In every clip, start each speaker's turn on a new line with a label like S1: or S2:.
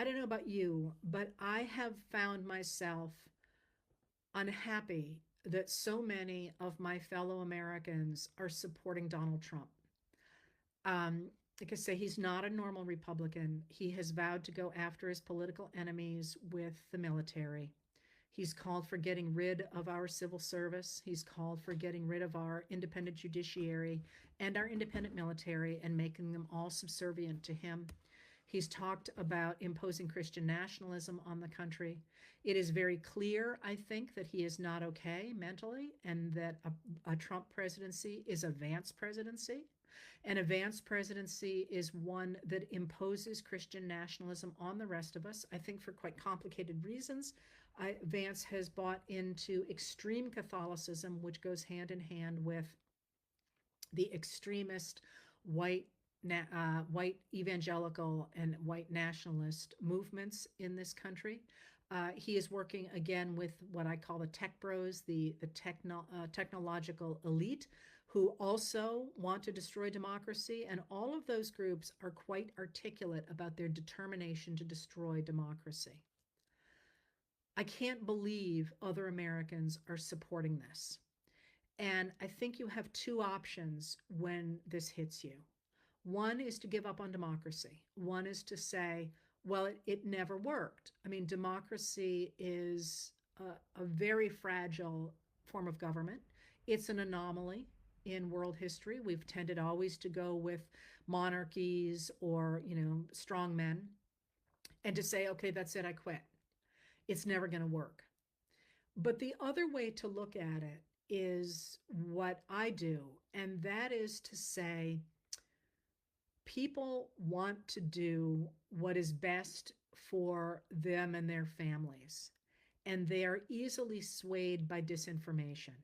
S1: I don't know about you, but I have found myself unhappy that so many of my fellow Americans are supporting Donald Trump. Um, like I say, he's not a normal Republican. He has vowed to go after his political enemies with the military. He's called for getting rid of our civil service. He's called for getting rid of our independent judiciary and our independent military and making them all subservient to him. He's talked about imposing Christian nationalism on the country. It is very clear, I think, that he is not okay mentally and that a Trump presidency is a Vance presidency. An advanced presidency is one that imposes Christian nationalism on the rest of us, I think for quite complicated reasons. Vance has bought into extreme Catholicism, which goes hand in hand with the extremist white white evangelical and white nationalist movements in this country. He is working again with what I call the tech bros, the technological elite, who also want to destroy democracy. And all of those groups are quite articulate about their determination to destroy democracy. I can't believe other Americans are supporting this. And I think you have two options when this hits you. One is to give up on democracy. One is to say, well, it never worked. I mean, democracy is a very fragile form of government. It's an anomaly in world history. We've tended always to go with monarchies or, strong men and to say, okay, that's it, I quit. It's never going to work. But the other way to look at it is what I do, and that is to say, people want to do what is best for them and their families, and they are easily swayed by disinformation.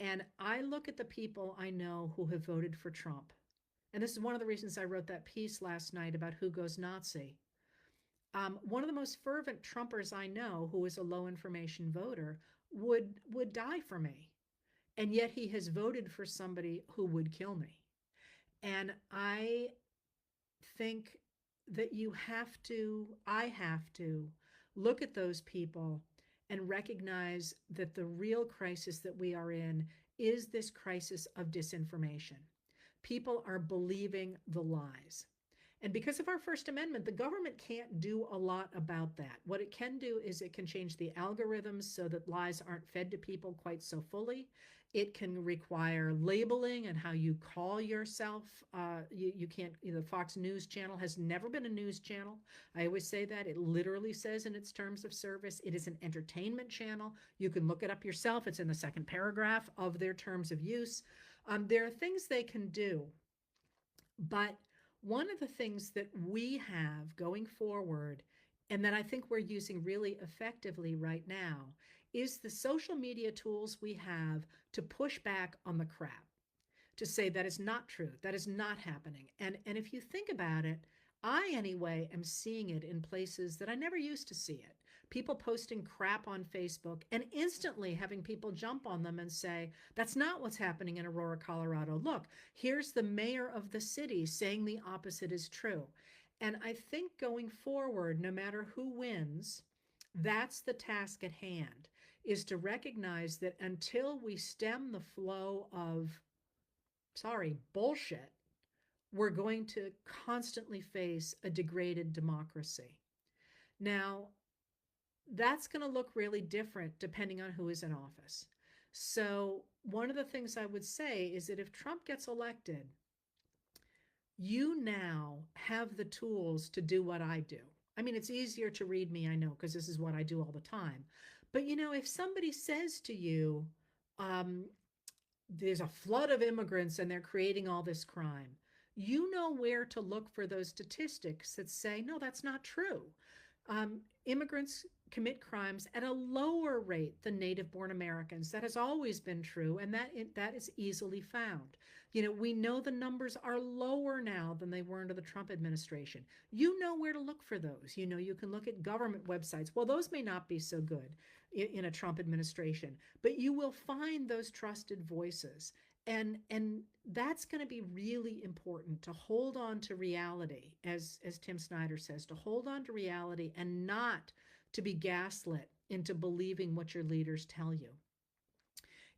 S1: And I look at the people I know who have voted for Trump. And this is one of the reasons I wrote that piece last night about who goes Nazi. One of the most fervent Trumpers I know, who is a low information voter, would die for me. And yet he has voted for somebody who would kill me. And I think that I have to look at those people and recognize that the real crisis that we are in is this crisis of disinformation. People are believing the lies. And because of our First Amendment, the government can't do a lot about that. What it can do is it can change the algorithms so that lies aren't fed to people quite so fully. It can require labeling and how you call yourself. You can't, the Fox News channel has never been a news channel. I always say that. It literally says in its terms of service, it is an entertainment channel. You can look it up yourself. It's in the second paragraph of their terms of use. There are things they can do, but one of the things that we have going forward, and that I think we're using really effectively right now, is the social media tools we have to push back on the crap, to say that is not true, that is not happening. And if you think about it, I anyway am seeing it in places that I never used to see it. People posting crap on Facebook and instantly having people jump on them and say, that's not what's happening in Aurora, Colorado. Look, here's the mayor of the city saying the opposite is true. And I think going forward, no matter who wins, that's the task at hand, is to recognize that until we stem the flow of, bullshit, we're going to constantly face a degraded democracy. Now, that's going to look really different depending on who is in office. So, one of the things I would say is that if Trump gets elected, you now have the tools to do what I do. I mean, it's easier to read me, I know, because this is what I do all the time. But, if somebody says to you, um, there's a flood of immigrants and they're creating all this crime, you know where to look for those statistics that say, no, that's not true. Immigrants commit crimes at a lower rate than native-born Americans. That has always been true, and that is easily found. We know the numbers are lower now than they were under the Trump administration. You know where to look for those. You can look at government websites. Well, those may not be so good in a Trump administration, but you will find those trusted voices. And that's going to be really important, to hold on to reality, as Tim Snyder says, to hold on to reality and not to be gaslit into believing what your leaders tell you.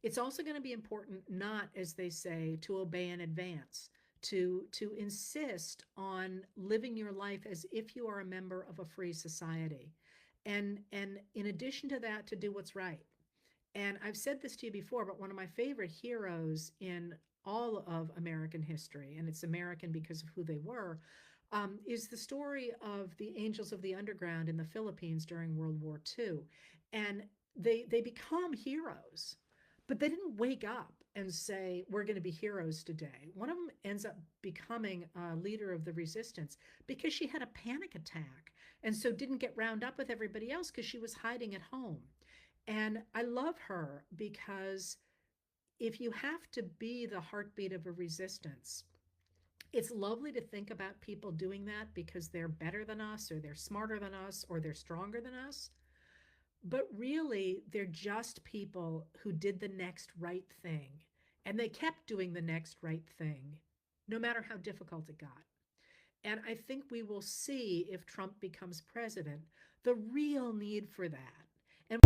S1: It's also going to be important not, as they say, to obey in advance, to insist on living your life as if you are a member of a free society. And in addition to that, to do what's right. And I've said this to you before, but one of my favorite heroes in all of American history, and it's American because of who they were, is the story of the Angels of the Underground in the Philippines during World War II. And they become heroes, but they didn't wake up and say, we're going to be heroes today. One of them ends up becoming a leader of the resistance because she had a panic attack and so didn't get round up with everybody else because she was hiding at home. And I love her because if you have to be the heartbeat of a resistance, it's lovely to think about people doing that because they're better than us, or they're smarter than us, or they're stronger than us. But really, they're just people who did the next right thing. And they kept doing the next right thing, no matter how difficult it got. And I think we will see, if Trump becomes president, the real need for that. And